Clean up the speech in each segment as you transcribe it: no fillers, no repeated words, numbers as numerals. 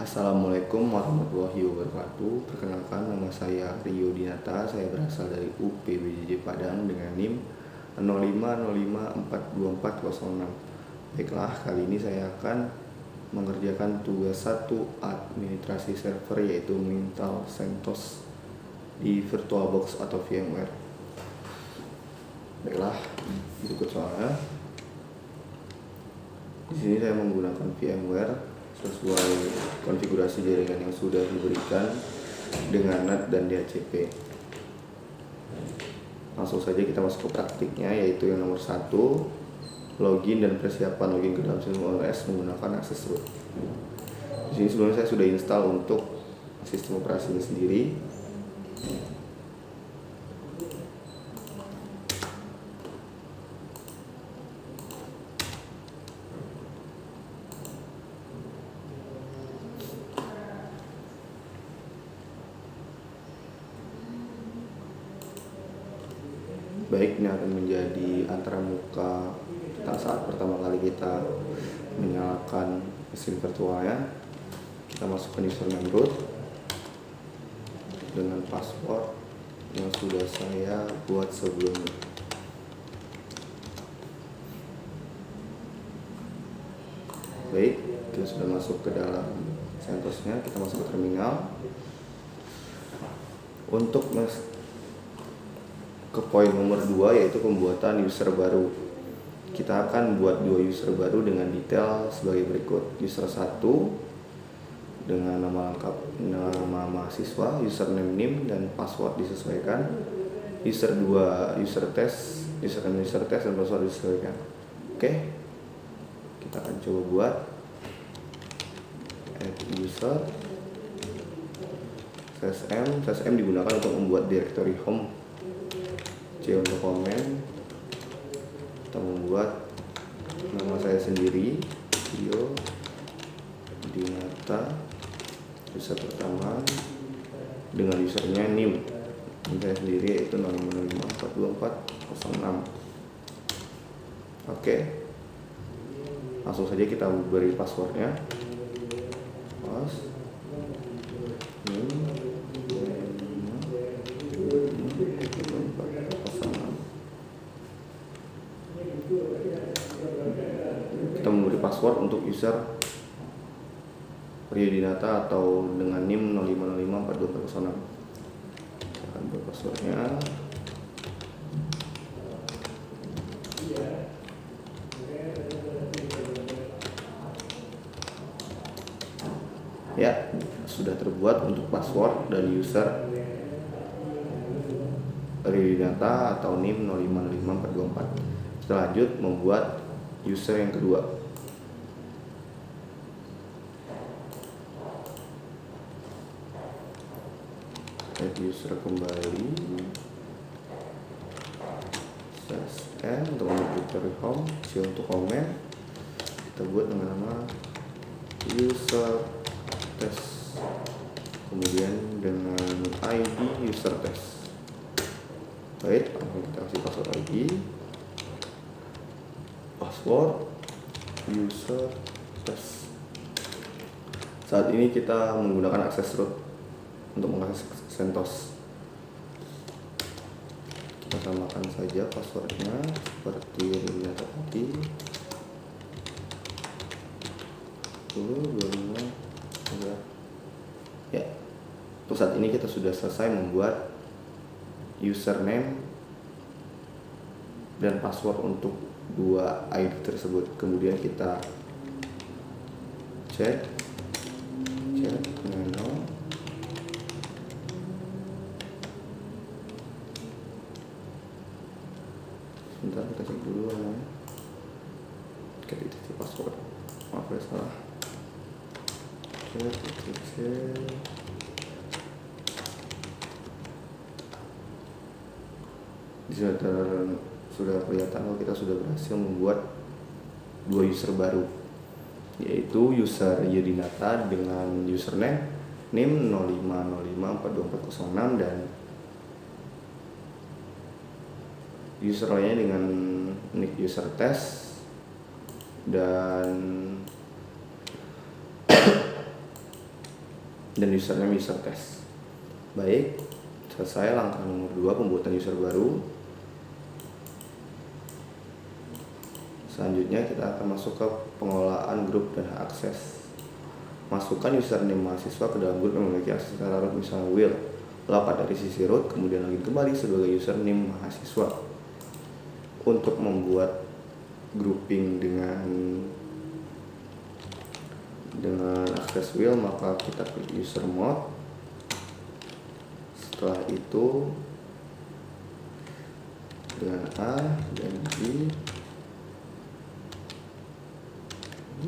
Assalamualaikum warahmatullahi wabarakatuh. Perkenalkan, nama saya Rio Dinata. Saya berasal dari UPBJJ Padang dengan NIM 0505424006. Baiklah, kali ini saya akan mengerjakan tugas 1 administrasi server, yaitu menginstal CentOS di VirtualBox atau VMware. Baiklah, berikut soalnya. Di sini saya menggunakan VMware sesuai konfigurasi jaringan yang sudah diberikan dengan NAT dan DHCP. Langsung saja kita masuk ke praktiknya, yaitu yang nomor 1, login dan persiapan login ke dalam sistem OS menggunakan akses root. Di sini sebelumnya saya sudah install untuk sistem operasinya sendiri. Baik, ini akan menjadi antara muka kita saat pertama kali kita menyalakan mesin virtualnya. Kita masukkan username root dengan password yang sudah saya buat sebelumnya. Baik, kita sudah masuk ke dalam CentOS-nya. Kita masuk ke terminal. Untuk ke poin nomor 2, yaitu pembuatan user baru. Kita akan buat 2 user baru dengan detail sebagai berikut. User 1 dengan nama lengkap, nama mahasiswa, username, NIM, dan password disesuaikan. User 2, user test, username user test, dan password disesuaikan. Oke, kita akan coba buat add user. CSM digunakan untuk membuat directory home. C untuk komen. Kita membuat nama saya sendiri, Rio Dinata, user pertama dengan usernya NIM saya sendiri, yaitu 0505424006. Oke, langsung saja kita beri passwordnya. Kita memberi password untuk user Rio Dinata atau dengan NIM 0505424006. Kita akan buat passwordnya. Ya, sudah terbuat untuk password dan user Rio Dinata atau NIM 0505424006. Kita lanjut membuat user yang kedua. Add user kembali. CSM untuk directory home, C untuk komen. Kita buat dengan nama user test. Kemudian dengan ID user test. Baik, kita kasih password lagi. Password user test. Saat ini kita menggunakan akses root untuk mengakses CentOS. Kita tambahkan saja passwordnya seperti yang dilihat tadi. 25. Ya, untuk saat ini kita sudah selesai membuat username dan password untuk 2 ID tersebut. Kemudian kita cek nano. Sebentar, kita cek dulu namanya. Oke, itu password. Maaf ya, salah. Cek. Di sini sudah kelihatan kalau kita sudah berhasil membuat 2 user baru, yaitu user Rio Dinata dengan username NIM 0505424006 dan user lainnya dengan nick user test dan dan username user test. Baik, selesai langkah nomor 2, pembuatan user baru. Selanjutnya kita akan masuk ke pengelolaan grup dan akses. Masukkan username mahasiswa ke dalam grup yang memiliki akses secara root, misalnya Will. Lapat dari sisi root, kemudian login kembali sebagai username mahasiswa. Untuk membuat grouping dengan akses Will, maka kita klik user mode. Setelah itu dengan A dan G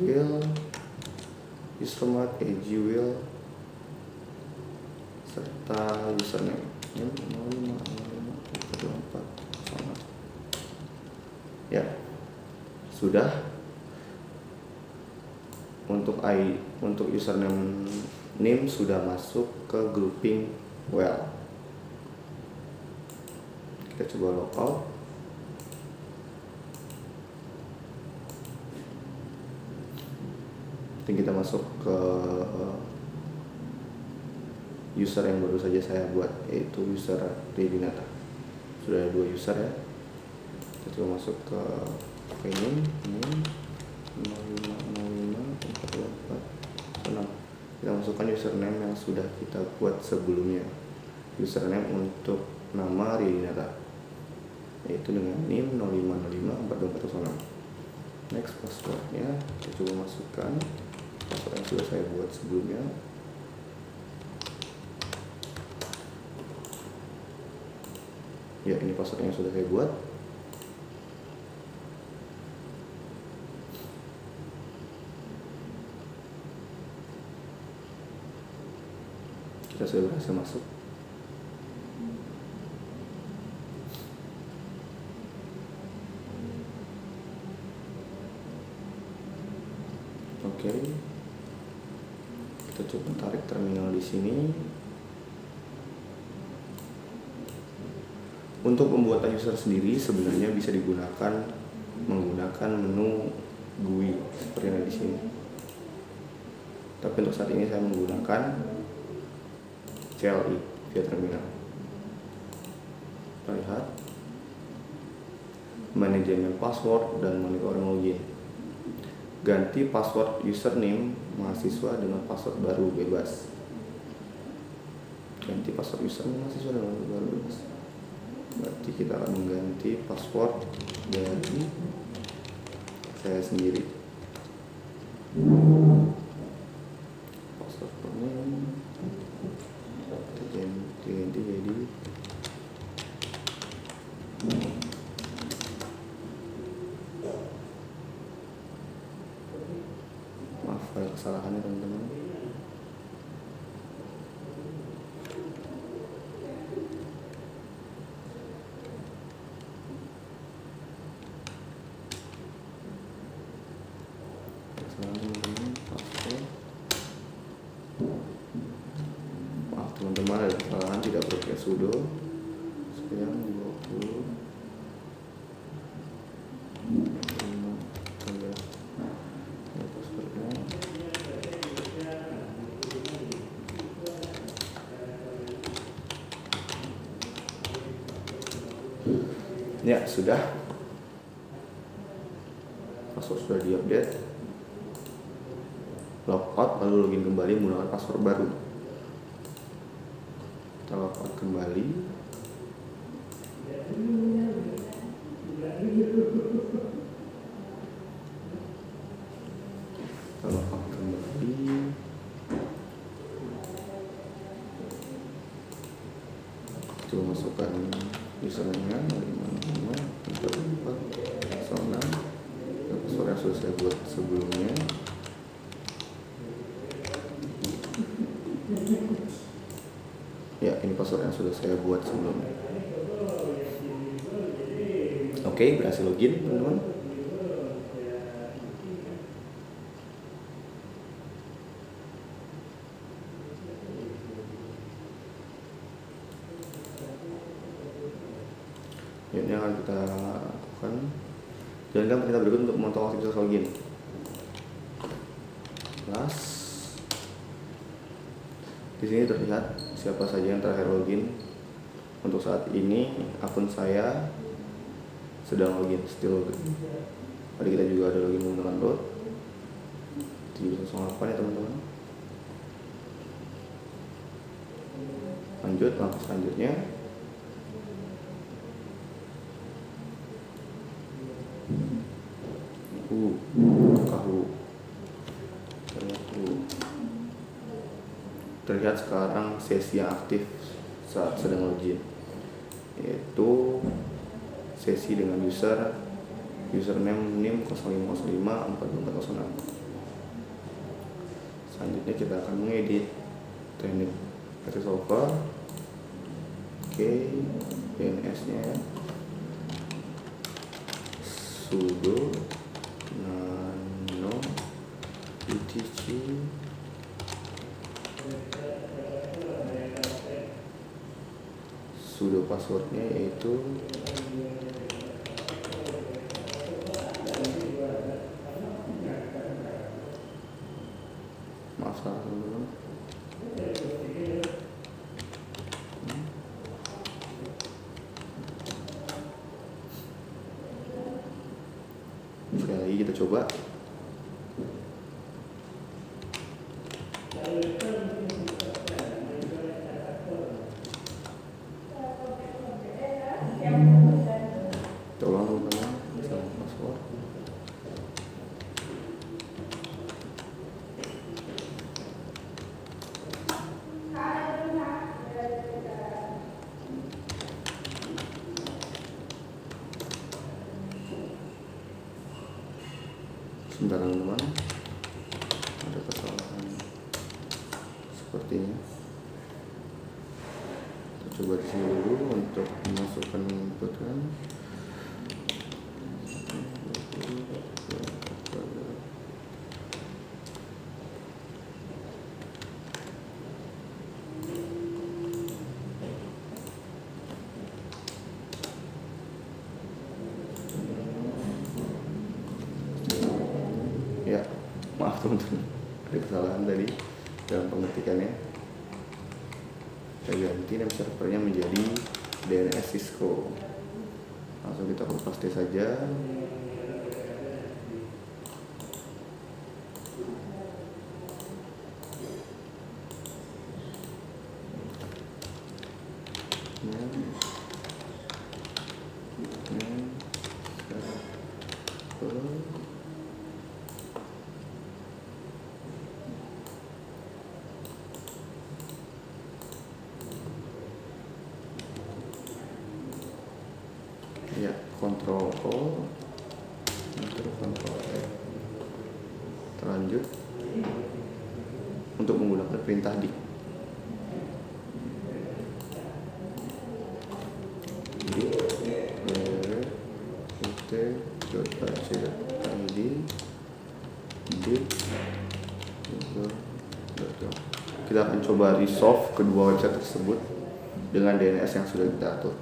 Will, user mode AG Will, serta username 050524. Ya, sudah. Untuk username name sudah masuk ke grouping well. Kita coba logout. Nanti kita masuk ke user yang baru saja saya buat, yaitu user Redinata. Sudah ada 2 user ya. Kita coba masuk ke name 05052446. Kita masukkan username yang sudah kita buat sebelumnya. Username untuk nama Redinata, yaitu dengan NIM 05052446. Next, passwordnya kita coba masukkan password yang sudah saya buat sebelumnya. Ya, ini password yang sudah saya buat. Kita sudah berhasil masuk. Oke, kita coba tarik terminal di sini. Untuk pembuatan user sendiri sebenarnya bisa digunakan menggunakan menu GUI seperti yang ada di sini. Tapi untuk saat ini saya menggunakan CLI via terminal. Kita lihat manajemen password dan monitoring login. Ganti password username mahasiswa dengan password baru bebas. Ganti password username mahasiswa dengan password baru bebas. Berarti kita akan mengganti password dari saya sendiri. Passwordnya ganti jadi maaf ada kesalahannya teman-teman. Maaf teman-teman, ada kesalahan, tidak perlu pakai sudo. Sekian 20 ya sudah, password sudah diupdate. Logout lalu login kembali menggunakan password baru. Kita logout kembali. Kita logout kembali. Coba masukkan username-nya 05052446. Password yang sudah saya buat sebelumnya. Ya, ini password yang sudah saya buat sebelumnya. Oke, berhasil login teman-teman. Ini akan kita lakukan. Jalankan perintah berikut untuk memantau aktivitas login. Plus Di sini terlihat siapa saja yang terakhir login. Untuk saat ini akun saya sedang login, still login. Tadi kita juga ada login menggunakan root 708 ya teman-teman. Lanjut, langkah selanjutnya terlihat sekarang sesi yang aktif saat sedang login, yaitu sesi dengan username NIM 05054406. Selanjutnya kita akan mengedit teknik resolver. Oke, DNS nya sudo nano etc sudo passwordnya yaitu salah teman-teman. Sekali lagi kita coba. Tolong teman-teman salah password. Sebentar teman-teman, ada kesalahan sepertinya. Kita coba di sini dulu untuk memasukkan input kan. Ya, maaf teman-teman, ada kesalahan tadi dalam pengetikannya. Kita ganti nama servernya menjadi DNS Cisco. Langsung kita paste saja. Ya, Ctrl O, Ctrl F. Terlanjut untuk menggunakan perintah dik. Kita akan coba resolve kedua website tersebut dengan DNS yang sudah kita atur.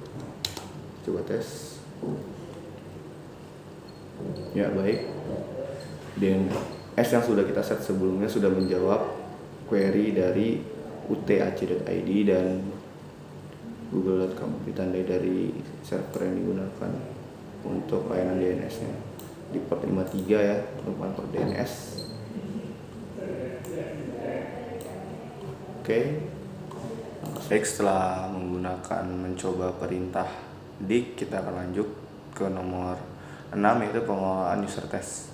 Coba tes. Ya, baik. DNS yang sudah kita set sebelumnya sudah menjawab query dari utAC.id dan google.com, ditandai dari server yang digunakan untuk layanan DNS-nya di port 53 ya, merupakan port DNS. Oke. Baik, setelah mencoba perintah dik, kita akan lanjut ke nomor 6, yaitu pengelolaan user test.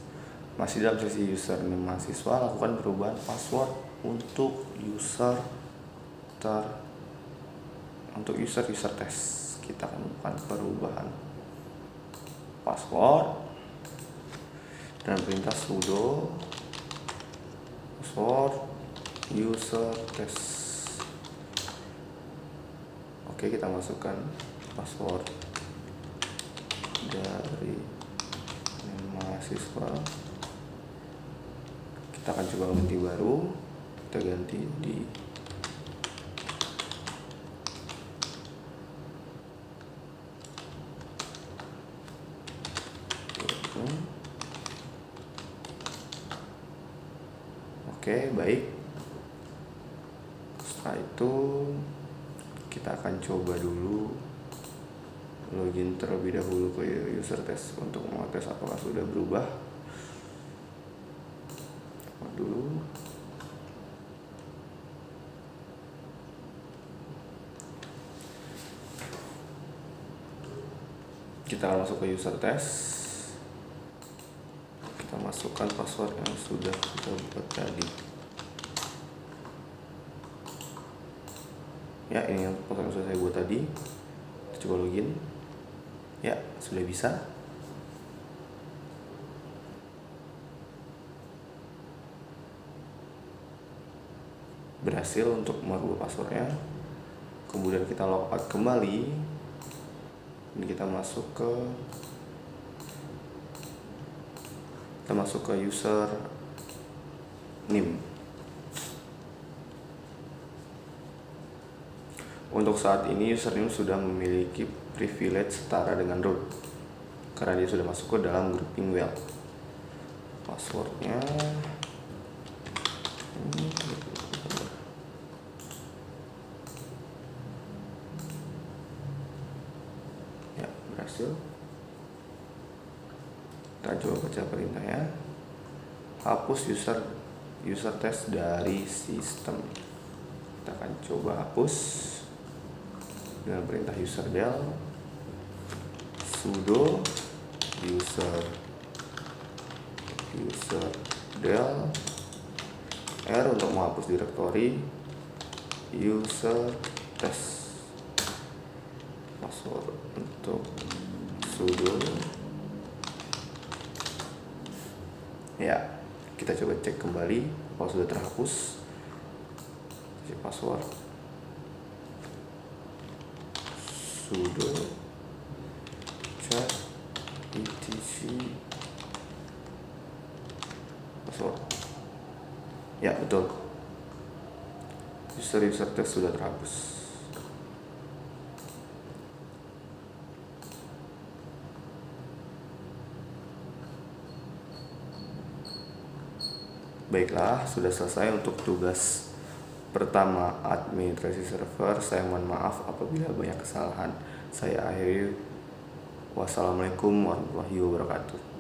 Masih dalam sesi username mahasiswa, lakukan perubahan password untuk user test. Kita akan melakukan perubahan password dan perintah sudo password user test. Oke, kita masukkan password dari mahasiswa. Kita akan coba ganti baru. Kita ganti di Oke, baik. Setelah itu kita akan coba dulu login terlebih dahulu ke user test untuk mengetes apakah sudah berubah. Dulu kita akan masuk ke user test, kita masukkan password yang sudah kita buat tadi. Ya, ini yang password yang sudah saya buat tadi. Kita coba login. Ya, sudah bisa. Berhasil untuk merubah passwordnya. Kemudian kita logout kembali. Ini kita masuk ke user name. Untuk saat ini username sudah memiliki privilege setara dengan root karena dia sudah masuk ke dalam grouping well. Passwordnya ya, berhasil. Kita coba baca perintahnya. Hapus user test dari sistem. Kita akan coba hapus dengan perintah userdel sudo userdel R untuk menghapus direktori user test. Password untuk sudo. Ya, kita coba cek kembali apakah sudah terhapus. Cek password sudo chat etc password. Ya, betul, user test sudah terhapus. Baiklah, sudah selesai untuk tugas pertama administrasi server. Saya mohon maaf apabila banyak kesalahan. Saya akhiri. Wassalamualaikum warahmatullahi wabarakatuh.